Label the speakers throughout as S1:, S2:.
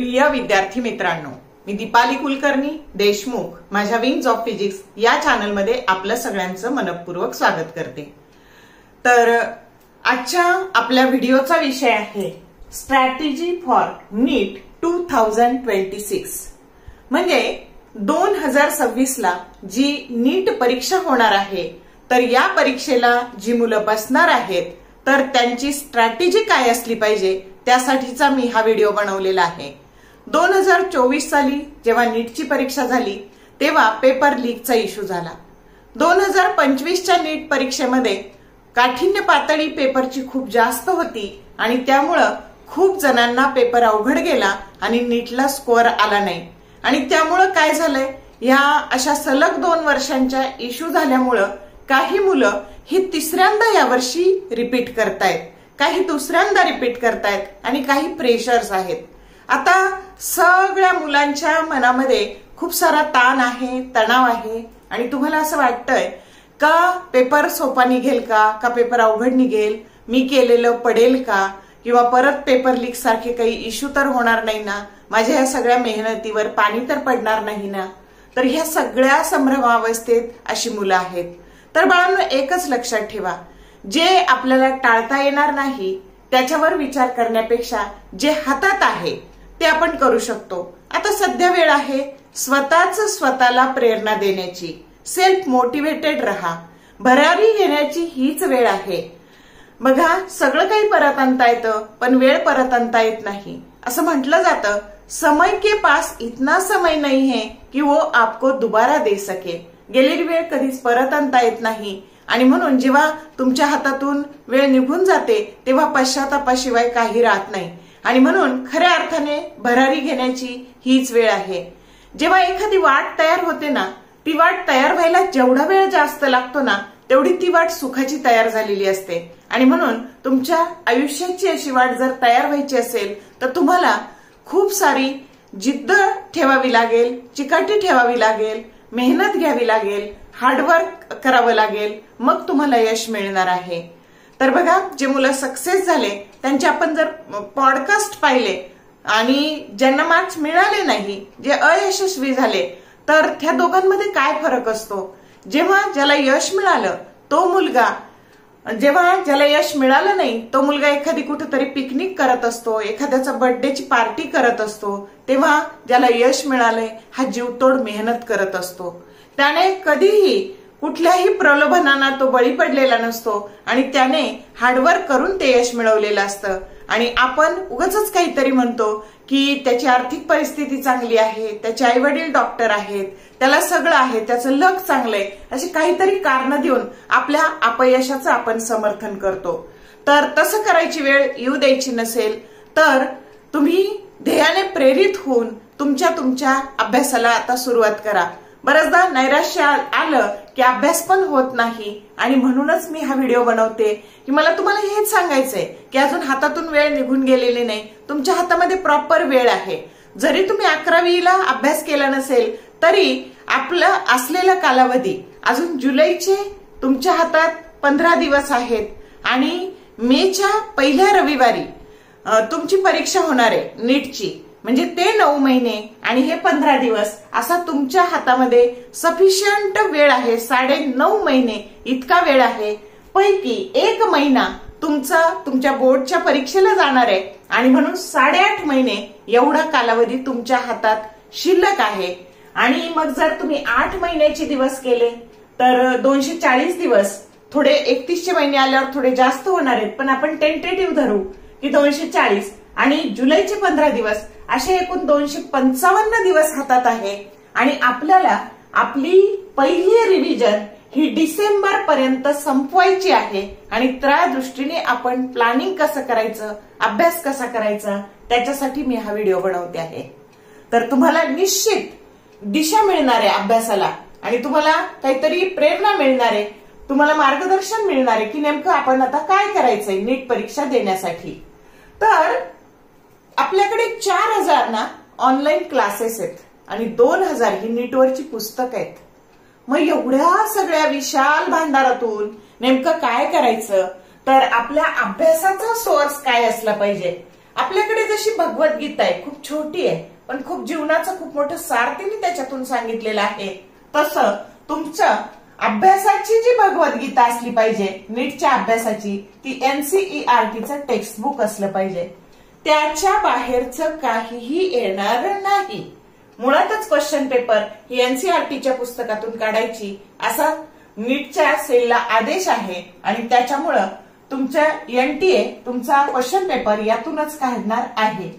S1: प्रिय विद्यार्थी मित्रांनो, मी दीपाली कुलकर्णी देशमुख माझ्या विंग्स ऑफ फिजिक्स या चॅनल मध्ये आपलं सगळ्यांचं मनपूर्वक स्वागत करते। तर आजच्या आपल्या व्हिडिओचा विषय आहे स्ट्रॅटेजी फॉर नीट 2026। म्हणजे 2026 ला जी नीट परीक्षा होणार आहे, तर या परीक्षेला जी मुलं बसणार आहेत तर त्यांची स्ट्रॅटेजी काय असली पाहिजे त्यासाठीचा मी हा व्हिडिओ बनवलेला आहे। 2024 साली जेव्हा नीटची परीक्षा झाली तेव्हा पेपर लीकचा इश्यू झाला। 2025 च्या नीट परीक्षेमध्ये काठिण्य पातळी पेपरची खूप जास्त होती आणि त्यामुळे खूप जणांना पेपर अवघड गेला आणि नीटला स्कोअर आला नाही। आणि त्यामुळे काय झालंय, या अशा सलग 2 वर्षांच्या इश्यू झाल्यामुळे काही मुलं ही तिसऱ्यांदा यावर्षी रिपीट करतायत, काही दुसऱ्यांदा रिपीट करतायत आणि काही प्रेशर्स आहेत। आता सगळ्या मुलांच्या मनामध्ये खूप सारा ताण आहे, तणाव आहे आणि तुम्हाला असं वाटतंय का पेपर सोपा निघेल का पेपर अवघड निघेल, मी केलेलं पडेल का, किंवा परत पेपर लीक सारखे काही इश्यू तर होणार नाही ना, माझ्या या सगळ्या मेहनतीवर पाणी तर पडणार नाही ना। तर ह्या सगळ्या संभ्रमावस्थेत अशी मुलं आहेत। तर बाळांनो, एकच लक्षात ठेवा, जे आपल्याला टाळता येणार नाही त्याच्यावर विचार करण्यापेक्षा जे हातात आहे ते आपण करू शकतो। आता सध्या वेळ आहे स्वतःला प्रेरणा देण्याची, सेल्फ मोटिवेटेड रहा, भरारी घेण्याची हीच वेळ आहे। बघा, सगळं काही परत आणता येतं पण वेळ परत आणता येत नाही। असं म्हटलं जातं, समय के पास इतना समय नहीं है कि वो आपको दोबारा दे सके। गेलेली वेळ कधीच परत आणता येत नाही आणि म्हणून जेव्हा तुमच्या हातातून वेळ निघून जाते तेव्हा पश्चातापाशिवाय काही राहत नाही। आणि म्हणून खऱ्या अर्थाने भरारी घेण्याची हीच वेळ आहे। जेव्हा एखादी वाट तयार होते ना, ती वाट तयार व्हायला जेवढा वेळ जास्त लागतो ना तेवढी ती वाट सुखाची तयार झालेली असते। आणि म्हणून तुमच्या आयुष्याची अशी वाट जर तयार व्हायची असेल तर तुम्हाला खूप सारी जिद्द ठेवावी लागेल, चिकाटी ठेवावी लागेल, मेहनत घ्यावी लागेल, हार्डवर्क करावं लागेल, मग तुम्हाला यश मिळणार आहे। तर बघा, जे मुलं सक्सेस झाले त्यांचे आपण जर पॉडकास्ट पाहिले आणि ज्यांना मार्क्स मिळाले नाही, जे अयशस्वी झाले, तर त्या दोघांमध्ये काय फरक असतो। जेव्हा ज्याला यश मिळालं तो मुलगा, जेव्हा ज्याला यश मिळालं नाही तो मुलगा एखादी कुठेतरी पिकनिक करत असतो, एखाद्याचा बर्थडेची पार्टी करत असतो, तेव्हा ज्याला यश मिळालंय हा जीवतोड मेहनत करत असतो। त्याने कधीही कुठल्याही प्रलोभनांना तो बळी पडलेला नसतो आणि त्याने हार्डवर्क करून ते यश मिळवलेलं असतं। आणि आपण उगाचच काहीतरी म्हणतो की त्याची आर्थिक परिस्थिती चांगली आहे, त्याचे आई वडील डॉक्टर आहेत, त्याला सगळं आहे, त्याचं लक चांगलंय, अशी काहीतरी कारण देऊन आपल्या अपयशाचं आपण समर्थन करतो। तर तसं करायची वेळ येऊ द्यायची नसेल तर तुम्ही ध्येयाने प्रेरित होऊन तुमच्या अभ्यासाला आता सुरुवात करा। बरेचदा नैराश्य आलं की अभ्यास पण होत नाही आणि म्हणूनच मी हा व्हिडिओ बनवते की मला तुम्हाला हेच सांगायचंय की अजून हातातून वेळ निघून गेलेली नाही, तुमच्या हातामध्ये प्रॉपर वेळ आहे। जरी तुम्ही 11वीला अभ्यास केला नसेल तरी आपलं असलेला कालावधी अजून जुलैचे तुमच्या हातात 15 दिवस आहेत आणि मेच्या पहिल्या रविवारी तुमची परीक्षा होणार आहे नीटची। म्हणजे ते 9 महिने आणि हे 15 दिवस असा तुमच्या हातामध्ये सफिशियंट वेळ आहे। 9.5 महिने इतका वेळ आहे, पैकी 1 महिना तुमच्या बोर्डच्या परीक्षेला जाणार आहे आणि म्हणून 8.5 महिने एवढा कालावधी तुमच्या हातात शिल्लक आहे। आणि मग जर तुम्ही 8 महिन्याचे दिवस केले तर 240 दिवस, थोडे 31चे महिने आल्यावर थोडे जास्त होणार आहेत पण आपण टेंटेटिव्ह धरू की 240 आणि जुलैचे 15 दिवस, असे एकूण 255 दिवस हातात आहे। आणि आपल्याला आपली पहिली रिव्हिजन ही डिसेंबर पर्यंत संपवायची आहे आणि त्या दृष्टीने आपण प्लॅनिंग कसं करायचं, अभ्यास कसा करायचा त्याच्यासाठी मी हा व्हिडिओ बनवते आहे। तर तुम्हाला निश्चित दिशा मिळणार आहे अभ्यासाला आणि तुम्हाला काहीतरी प्रेरणा मिळणार आहे, तुम्हाला मार्गदर्शन मिळणार आहे की नेमकं आपण आता काय करायचंय नीट परीक्षा देण्यासाठी। तर आपल्याकडे 4000 ना ऑनलाईन क्लासेस आहेत आणि 2000 ही नीटवरची पुस्तक आहेत। मग एवढ्या सगळ्या विशाल भांडारातून नेमकं काय करायचं, तर आपल्या अभ्यासाचा सोर्स काय असला पाहिजे। आपल्याकडे जशी भगवद्गीता आहे, खूप छोटी आहे पण खूप जीवनाचं खूप मोठं सार तिने त्याच्यातून सांगितलेलं आहे, तसं तुमच्या अभ्यासाची जी भगवद्गीता असली पाहिजे, नीटच्या अभ्यासाची, ती NCERTचं टेक्स्टबुक असलं पाहिजे. त्याच्या बाहेरचं काहीही येणार नाही. मुळातच क्वेश्चन पेपर ही NCERTच्या पुस्तकातून काढायची असा नीटच्या सेलला आदेश आहे आणि त्याच्यामुळं तुमच्या NTA तुमचा क्वेश्चन पेपर यातूनच काढणार आहे.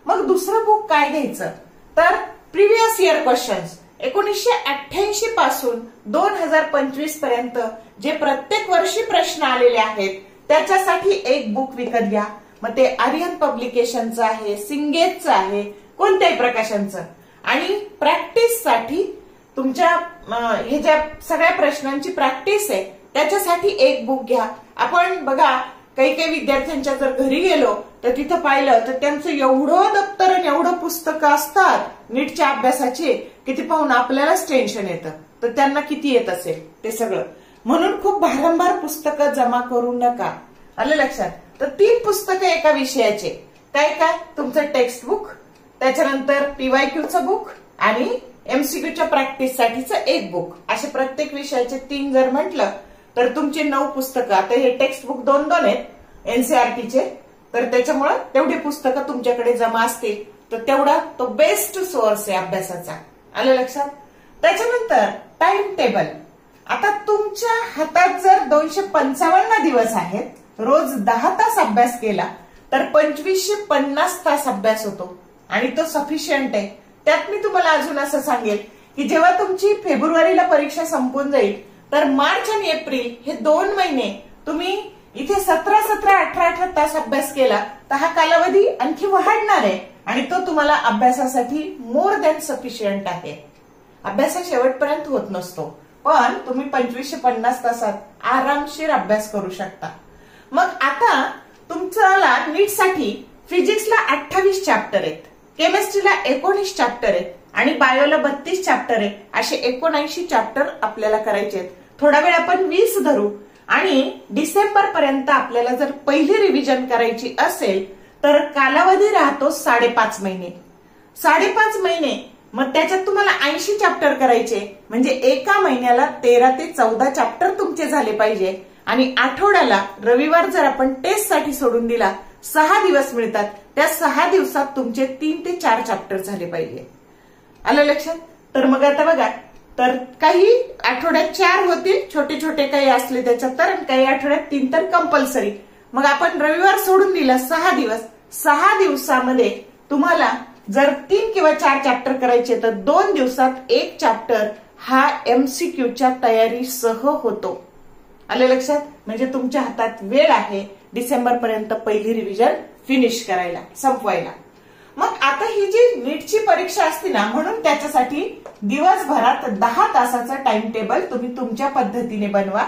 S1: मग दुसरं बुक काय घ्यायचं तर प्रिव्हियस इयर क्वेश्चन्स 1988 पासून 2025 पर्यंत जे प्रत्येक वर्षी प्रश्न आलेले आहेत त्याच्यासाठी एक बुक विकत घ्या. मग ते आर्यन पब्लिकेशनचं आहे, सिंगेजचं आहे, कोणत्याही प्रकाशनचं. आणि प्रॅक्टिससाठी तुमच्या हे ज्या सगळ्या प्रश्नांची प्रॅक्टिस आहे त्याच्यासाठी एक बुक घ्या. आपण बघा काही विद्यार्थ्यांच्या जर घरी गेलो तर तिथं पाहिलं तर त्यांचं एवढं दप्तर आणि एवढं पुस्तकं असतात नीटच्या अभ्यासाचे की ते पाहून आपल्यालाच टेन्शन येतं. तर त्यांना किती येत असेल ते सगळं. म्हणून खूप भारंभार पुस्तकं जमा करू नका. आलं लक्षात. तर 3 पुस्तकं एका विषयाचे. काय काय तुमचं टेक्स्टबुक, त्याच्यानंतर PYQचं बुक आणि MCQच्या प्रॅक्टिससाठीचं एक बुक. असे प्रत्येक विषयाचे 3 जर म्हटलं तर तुमचे 9 पुस्तकं. आता हे टेक्स्टबुक 2-2 आहेत NCERTचे, तर त्याच्यामुळे तेवढी पुस्तकं तुमच्याकडे जमा असतील तर तेवढा तो बेस्ट सोर्स आहे अभ्यासाचा. आलं लक्षात. त्याच्यानंतर टाइम टेबल. आता तुमच्या हातात जर 255 दिवस आहेत, रोज 10 तास अभ्यास केला तर 2550 तास अभ्यास होतो आणि तो सफिशियंट आहे. त्यात मी तुम्हाला अजून असं सांगेल की जेव्हा तुमची फेब्रुवारीला परीक्षा संपून जाईल तर मार्च आणि एप्रिल हे 2 महिने तुम्ही इथे 17-18 तास अभ्यास केला तर हा कालावधी आणखी वाढणार आहे आणि तो तुम्हाला अभ्यासासाठी मोर दॅन सफिशियंट आहे. अभ्यास शेवटपर्यंत होत नसतो पण तुम्ही 2550 तासात आरामशीर अभ्यास करू शकता. मग आता तुमच्याला नीटसाठी फिजिक्सला 28 चॅप्टर आहेत, केमिस्ट्रीला 19 चॅप्टर आहेत आणि बायोला 32 चॅप्टर आहे. असे 79 चॅप्टर आपल्याला करायचे आहेत. थोडा वेळ आपण 20 धरू आणि डिसेंबर पर्यंत आपल्याला जर पहिली रिव्हिजन करायची असेल तर कालावधी राहतो 5.5 महिने. 5.5 महिने मग त्याच्यात तुम्हाला 80 चॅप्टर करायचे म्हणजे एका महिन्याला 13 ते 14 चॅप्टर तुमचे झाले पाहिजे. आणि आठवड्याला रविवार जर आपण टेस्टसाठी सोडून दिला 6 दिवस मिळतात, त्या 6 दिवसात तुमचे 3 ते 4 चॅप्टर झाले पाहिजे. आलं लक्षात. तर मग आता बघा, तर काही आठवड्यात 4 होतील, छोटे छोटे काही असले त्याच्यात तर, काही आठवड्यात 3 तर कंपल्सरी. मग आपण रविवार सोडून दिला 6 दिवस, 6 दिवसामध्ये तुम्हाला जर 3 किंवा 4 चॅप्टर करायचे तर 2 दिवसात 1 चॅप्टर हा MCQच्या तयारीसह होतो. आलं लक्षात. म्हणजे तुमच्या हातात वेळ आहे डिसेंबर पर्यंत पहिली रिव्हिजन फिनिश करायला, संपवायला. मग आता ही जी नीटची परीक्षा असते ना, म्हणून त्याच्यासाठी दिवसभरात 10 तासाचा टाइम टेबल तुम्ही तुमच्या पद्धतीने बनवा.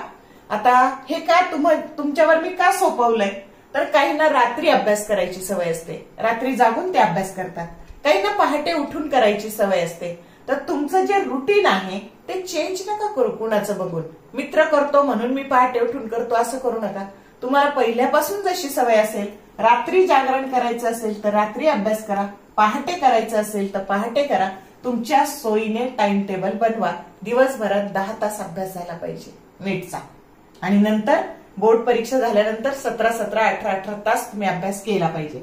S1: आता हे का तुमच्यावर मी का सोपवलंय तर काहींना रात्री अभ्यास करायची सवय असते, रात्री जागून ते अभ्यास करतात. काहींना पहाटे उठून करायची सवय असते. तर तुमचं जे रुटीन आहे ते चेंज नका करू कुणाचं बघून. मित्र करतो म्हणून मी पहाटे उठून करतो असं करू नका. तुम्हाला पहिल्यापासून जशी सवय असेल, रात्री जागरण करायचं असेल तर रात्री अभ्यास करा, पहाटे करायचं असेल तर पहाटे करा. तुमच्या सोयीने टाइम टेबल बनवा. दिवसभरात 10 तास अभ्यास झाला पाहिजे नीटचा आणि नंतर बोर्ड परीक्षा झाल्यानंतर 17-18 तास तुम्ही अभ्यास केला पाहिजे.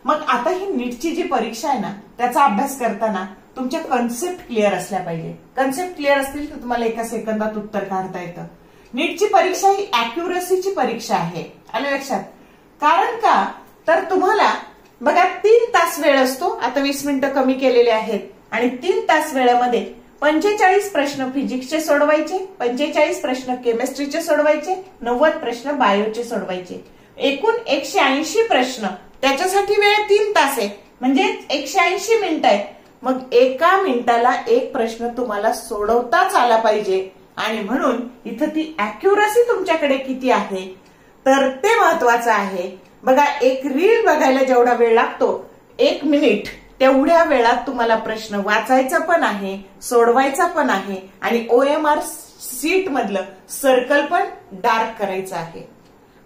S1: मग आता ही नीटची जी परीक्षा आहे ना, त्याचा अभ्यास करताना तुमच्या कन्सेप्ट क्लिअर असल्या पाहिजे. कन्सेप्ट क्लिअर असतील तर तुम्हाला एका सेकंदात उत्तर काढता येतं. नीटची परीक्षा ही अॅक्युरसीची परीक्षा आहे. आलं लक्षात. कारण का तर तुम्हाला बघा 3 तास वेळ असतो, आता 20 मिनिटं कमी केलेले आहेत आणि 3 तास वेळेमध्ये 45 प्रश्न फिजिक्सचे सोडवायचे, 45 प्रश्न केमिस्ट्रीचे सोडवायचे, 90 प्रश्न बायोचे सोडवायचे. एकूण 180 प्रश्न. त्याच्यासाठी वेळ 3 तास आहे म्हणजे 180 मिनिटं आहे. मग एका मिनिटाला 1 प्रश्न तुम्हाला सोडवताच आला पाहिजे आणि म्हणून इथं ती अॅक्युरसी तुमच्याकडे किती आहे तर ते महत्वाचं आहे. बघा, एक रील बघायला जेवढा वेळ लागतो 1 मिनिट, तेवढ्या वेळात तुम्हाला प्रश्न वाचायचा पण आहे, सोडवायचा पण आहे आणि OMR सीट मधलं सर्कल पण डार्क करायचं आहे.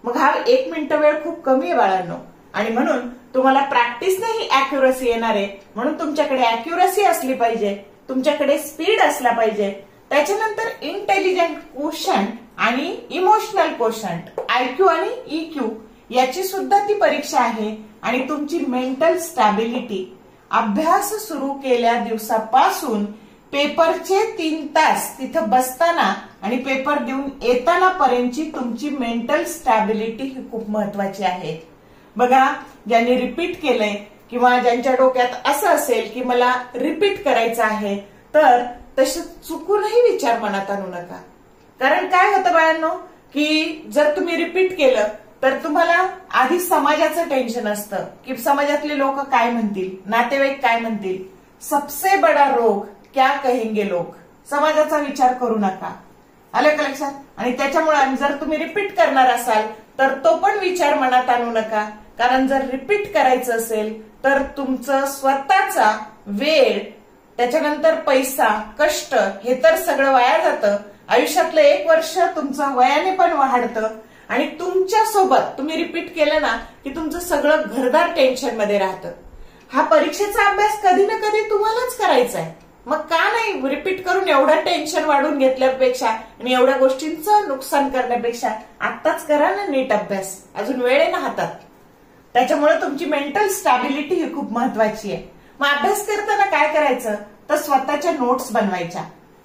S1: मग हा 1 मिनिट वेळ खूप कमी आहे बाळांनो आणि म्हणून तुम्हाला प्रॅक्टिसनेही अॅक्युरसी येणार आहे, म्हणून तुमच्याकडे अॅक्युरसी असली पाहिजे, तुमच्याकडे स्पीड असला पाहिजे. त्याच्यानंतर इंटेलिजंट क्वोशंट आणि इमोशनल क्वोशंट, IQ आणि EQ याची सुद्धा ती परीक्षा आहे. आणि तुमची मेंटल स्टॅबिलिटी, अभ्यास सुरू केल्या दिवसापासून पेपरचे 3 तास तिथं बसताना आणि पेपर देऊन येताना पर्यंतची तुमची मेंटल स्टॅबिलिटी ही खूप महत्वाची आहे. बघा, ज्यांनी रिपीट केलंय किंवा ज्यांच्या डोक्यात असं असेल की मला रिपीट करायचं आहे, तर तसं चुकूनही विचार मनात आणू नका. कारण काय होतं बाळांनो, की जर तुम्ही रिपीट केलं तर तुम्हाला आधी समाजाचं टेन्शन असतं की समाजातले लोक काय म्हणतील, नातेवाईक काय म्हणतील. सबसे बडा रोग क्या कहेंगे लोग, समाजाचा विचार करू नका. आलं का लक्षात? आणि त्याच्यामुळे जर तुम्ही रिपीट करणार असाल तर तो पण विचार मनात आणू नका. कारण जर रिपीट करायचं असेल तर तुमचं स्वतःचा वेळ, त्याच्यानंतर पैसा, कष्ट हे तर सगळं वाया जातं. आयुष्यातलं 1 वर्ष तुमचं वयाने पण वाढतं. आणि तुमच्या सोबत तुम्ही रिपीट केलं ना की तुमचं सगळं घरदार टेन्शन मध्ये राहतं. हा परीक्षेचा अभ्यास कधी ना कधी तुम्हालाच करायचा आहे. मग का नाही रिपीट करून एवढं टेन्शन वाढून घेतल्यापेक्षा आणि एवढ्या गोष्टींचं नुकसान करण्यापेक्षा आत्ताच करा ना नीट अभ्यास, अजून वेळ आहे ना हातात. त्याच्यामुळे तुमची मेंटल स्टॅबिलिटी ही खूप महत्वाची आहे. मग अभ्यास करताना काय करायचं, तर स्वतःच्या नोट्स बनवायच्या.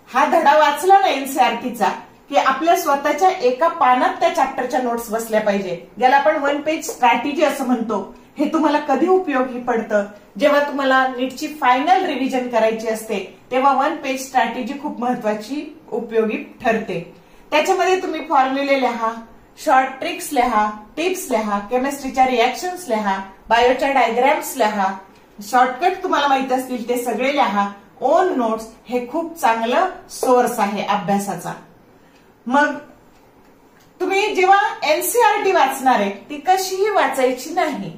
S1: हा धडा वाचला ना NCERTचा की आपल्या स्वतःच्या एका पानात त्या चॅप्टरच्या नोट्स बसल्या पाहिजे, ज्याला आपण 1 पेज स्ट्रॅटेजी असं म्हणतो. हे तुम्हाला कधी उपयोगी पडतं, जेव्हा तुम्हाला नीटची फायनल रिव्हिजन करायची असते तेव्हा 1 पेज स्ट्रॅटेजी खूप महत्वाची उपयोगी ठरते. त्याच्यामध्ये तुम्ही फॉर्म्युले लिहा, शॉर्ट ट्रिक्स लिहा, टिप्स लिहा, केमिस्ट्रीच्या रिएक्शन्स लिहा, बायोच्या डायग्राम्स लिहा, शॉर्टकट तुम्हाला माहित असतील ते सगळे लिहा. ओन नोट्स हे खूप चांगलं सोर्स आहे अभ्यासाचा. मग तुम्ही जेव्हा NCERT वाचणार आहे ती कशीही वाचायची नाही,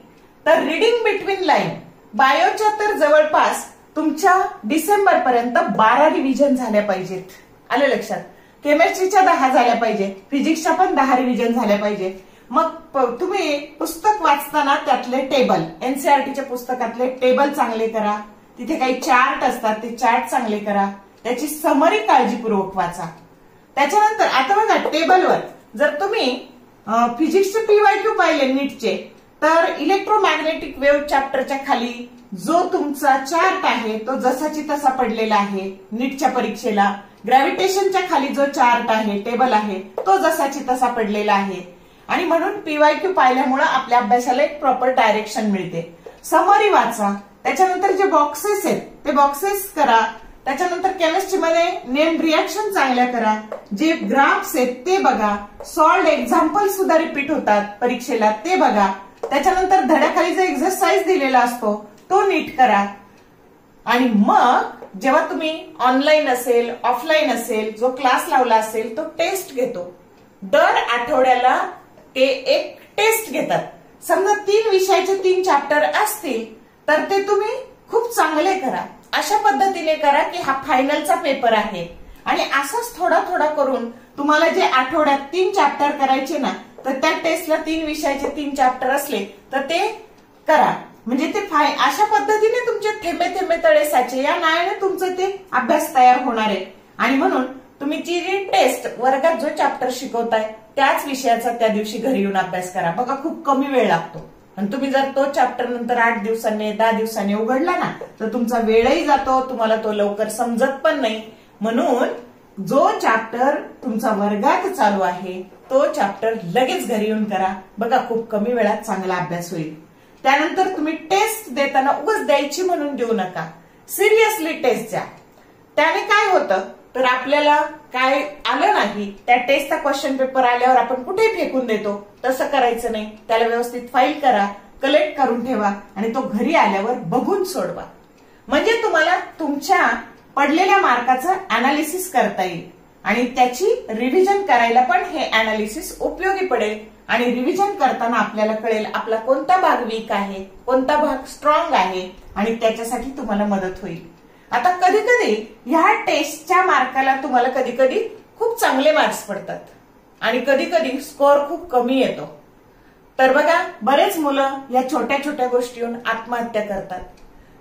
S1: तर रिडिंग बिटवीन लाईन, बायोच्या तर जवळपास तुमच्या डिसेंबर पर्यंत 12 रिव्हिजन झाल्या पाहिजेत. आलं लक्षात? केमिस्ट्रीच्या 10 झाल्या पाहिजे, फिजिक्सच्या पण 10 रिव्हिजन झाल्या पाहिजे. मग तुम्ही पुस्तक वाचताना त्यातले टेबल, NCERTच्या पुस्तकातले टेबल चांगले करा. तिथे काही चार्ट असतात, ते चार्ट चांगले करा. त्याची समरी काळजीपूर्वक वाचा. त्याच्यानंतर आता बघा, टेबलवर जर तुम्ही फिजिक्सचे PYQ पाहिले नीटचे, तर इलेक्ट्रोमॅग्नेटिक वेव्ह चॅप्टरच्या खाली जो तुमचा चार्ट आहे तो जसाची तसा पडलेला आहे नीटच्या परीक्षेला. ग्रॅव्हिटेशनच्या खाली जो चार्ट आहे, टेबल आहे, तो जसाची तसा पडलेला आहे. आणि म्हणून PYQ पाहिल्यामुळे आपल्या अभ्यासाला एक प्रॉपर डायरेक्शन मिळते. समरी वाचा. त्याच्यानंतर जे बॉक्सेस आहेत ते बॉक्सेस करा. त्याच्यानंतर केमिस्ट्रीमध्ये नेम रिएक्शन चांगल्या करा. जे ग्राफ्स आहेत ते बघा. सॉल्व्ड एक्झाम्पल सुद्धा रिपीट होतात परीक्षेला, ते बघा. त्याच्यानंतर धड्याखाली जो एक्सरसाइज दिलेला असतो तो नीट करा. आणि मग जेव्हा तुम्ही ऑनलाईन असेल, ऑफलाईन असेल, जो क्लास लावला असेल तो टेस्ट घेतो. दर आठवड्याला ते एक टेस्ट घेतात. समजा 3 विषयाचे 3 चॅप्टर असतील तर ते तुम्ही खूप चांगले करा. अशा पद्धतीने करा की हा फायनलचा पेपर आहे. आणि असंच थोडा थोडा करून तुम्हाला जे आठवड्यात 3 चॅप्टर करायचे ना, तर त्या टेस्टला 3 विषयाचे 3 चॅप्टर असले तर ते करा. म्हणजे ते अशा पद्धतीने तुमचे थेंबे थेंबे तळे साचे या नावाने तुमचं ते अभ्यास तयार होणार आहे. आणि म्हणून तुम्ही जी टेस्ट वर्गात जो चॅप्टर शिकवताय त्याच विषयाचा त्या दिवशी घरी येऊन अभ्यास करा. बघा, खूप कमी वेळ लागतो. आणि तुम्ही जर तो चॅप्टर नंतर 8 दिवसांनी 10 दिवसांनी उघडला ना तर तुमचा वेळही जातो, तुम्हाला तो लवकर समजत पण नाही. म्हणून जो चॅप्टर तुमचा वर्गात चालू आहे तो चॅप्टर लगेच घरी येऊन करा. बघा, खूप कमी वेळात चांगला अभ्यास होईल. त्यानंतर तुम्ही टेस्ट देताना उगाच द्यायची म्हणून देऊ नका, सिरियसली टेस्ट द्या. त्याने काय होतं तर आपल्याला काय आलं नाही, त्या टेस्टचा क्वेश्चन पेपर आल्यावर आपण कुठेही फेकून देतो, तसं करायचं नाही. त्याला व्यवस्थित फाईल करा, कलेक्ट करून ठेवा आणि तो घरी आल्यावर बघून सोडवा. म्हणजे तुम्हाला तुमच्या पडलेल्या मार्काचं अनालिसिस करता येईल आणि त्याची रिव्हिजन करायला पण हे अनालिसिस उपयोगी पडेल. आणि रिव्हिजन करताना आपल्याला कळेल आपला कोणता भाग वीक आहे, कोणता भाग स्ट्रॉंग आहे आणि त्याच्यासाठी तुम्हाला मदत होईल. आता कधी कधी ह्या टेस्टच्या मार्काला तुम्हाला कधी कधी खूप चांगले मार्क्स पडतात आणि कधी कधी स्कोअर खूप कमी येतो. तर बघा, बरेच मुलं या छोट्या छोट्या गोष्टीहून आत्महत्या करतात.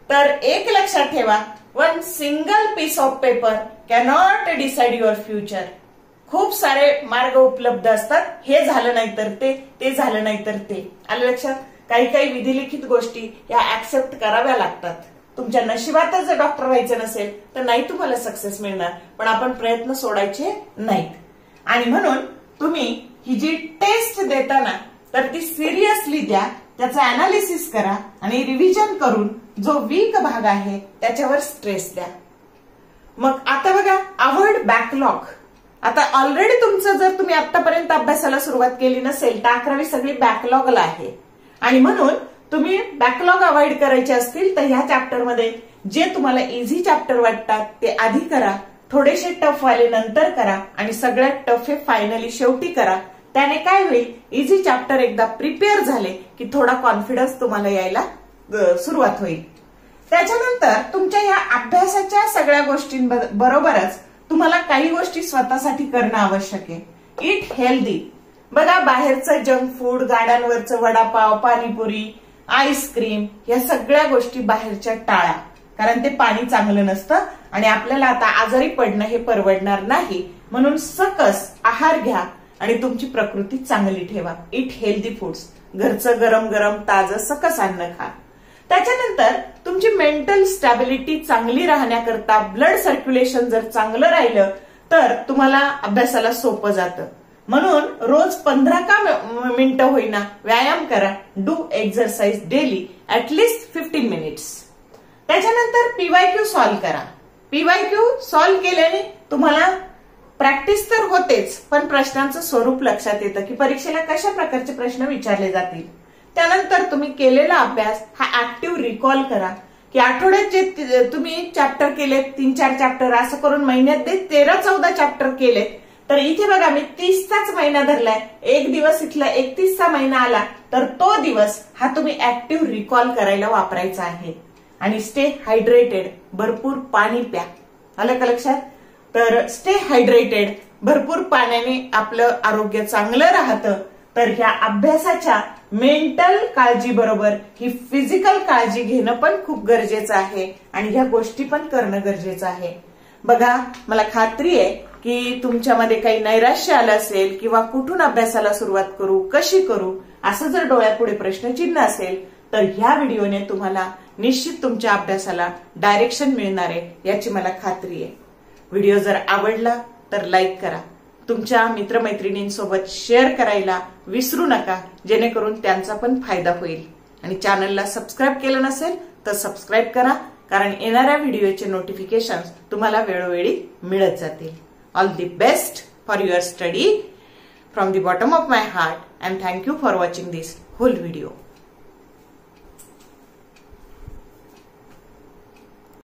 S1: तर एक लक्षात ठेवा, one single piece of paper cannot decide your future. खूप सारे मार्ग उपलब्ध असतात. हे झालं नाही तर ते झालं नाही तर ते. आलं लक्षात? काही काही विधिलिखित गोष्टी या ऍक्सेप्ट कराव्या लागतात. तुमच्या नशिबातच जर डॉक्टर व्हायचं नसेल तर नाही तुम्हाला सक्सेस मिळणार, पण आपण प्रयत्न सोडायचे नाहीत. आणि म्हणून तुम्ही ही जी टेस्ट देताना तर ती सिरियसली द्या, त्याचं अनालिसिस करा आणि रिव्हिजन करून जो वीक भाग आहे त्याच्यावर स्ट्रेस द्या. मग आता बघा, अवॉइड बॅकलॉग. आता ऑलरेडी तुमचं जर तुम्ही आतापर्यंत अभ्यासाला सुरुवात केली नसेल तर 11वी सगळी बॅकलॉगला आहे. आणि म्हणून तुम्ही बॅकलॉग अवॉइड करायचे असतील तर ह्या चॅप्टरमध्ये जे तुम्हाला इझी चॅप्टर वाटतात ते आधी करा, थोडेसे टफ वाले नंतर करा आणि सगळ्यात टफ हे फायनली शेवटी करा. त्याने काय होईल, इझी चॅप्टर एकदा प्रिपेअर झाले की थोडा कॉन्फिडन्स तुम्हाला यायला सुरुवात होईल. त्याच्यानंतर तुमच्या या अभ्यासाच्या सगळ्या गोष्टींबरोबरच तुम्हाला काही गोष्टी स्वतःसाठी करणं आवश्यक आहे. It healthy. बघा, बाहेरचं जंक फूड, गाड्यांवरचं वडापाव, पाणीपुरी, आईस्क्रीम या सगळ्या गोष्टी बाहेरच्या टाळा, कारण ते पाणी चांगलं नसतं आणि आपल्याला आता आजारी पडणं हे परवडणार नाही. म्हणून सकस आहार घ्या आणि तुमची प्रकृती चांगली ठेवा. It healthy foods. घरचं गरम गरम ताजं सकस अन्न खा. त्याच्यानंतर तुमची मेंटल स्टॅबिलिटी चांगली राहण्याकरता ब्लड सर्क्युलेशन जर चांगलं राहिलं तर तुम्हाला अभ्यासाला सोपं जातं. म्हणून रोज 15 मिनिटं होईना व्यायाम करा. Do exercise daily at least 15 minutes. त्याच्यानंतर PYQ सॉल्व्ह करा. PYQ सॉल्व्ह केल्याने तुम्हाला प्रॅक्टिस तर होतेच, पण प्रश्नांचं स्वरूप लक्षात येतं की परीक्षेला कशा प्रकारचे प्रश्न विचारले जातील. त्यानंतर तुम्ही केलेला अभ्यास हा ऍक्टिव्ह रिकॉल करा की आठवड्यात जे तुम्ही चॅप्टर केलेत, 3-4 चॅप्टर असं करून महिन्यात 13-14 चॅप्टर केलेत. तर इथे बघा, मी 30चाच महिना धरलाय. एक दिवस इथला 31चा महिना आला तर तो दिवस हा तुम्ही ऍक्टिव्ह रिकॉल करायला वापरायचा आहे. आणि स्टे हायड्रेटेड. भरपूर पाणी प्या. आलं का लक्षात? तर स्टे हायड्रेटेड. भरपूर पाण्याने आपलं आरोग्य चांगलं राहतं. तर ह्या अभ्यासाच्या मेंटल काळजी बरोबर ही फिजिकल काळजी घेणं पण खूप गरजेचं आहे आणि ह्या गोष्टी पण करणं गरजेचं आहे. बघा, मला खात्री आहे की तुमच्यामध्ये काही नैराश्य आलं असेल किंवा कुठून अभ्यासाला सुरुवात करू, कशी करू, असं जर डोळ्यापुढे प्रश्नचिन्ह असेल तर ह्या व्हिडिओने तुम्हाला निश्चित तुमच्या अभ्यासाला डायरेक्शन मिळणार आहे याची मला खात्री आहे. व्हिडिओ जर आवडला तर लाईक करा. तुमच्या मित्रमैत्रिणींसोबत शेअर करायला विसरू नका, जेणेकरून त्यांचा पण फायदा होईल. आणि चॅनलला सबस्क्राईब केलं नसेल तर सबस्क्राईब करा, कारण येणाऱ्या व्हिडिओचे नोटिफिकेशन्स तुम्हाला वेळोवेळी मिळत जातील. All the best for your study from the bottom of my heart, and thank you for watching this whole video.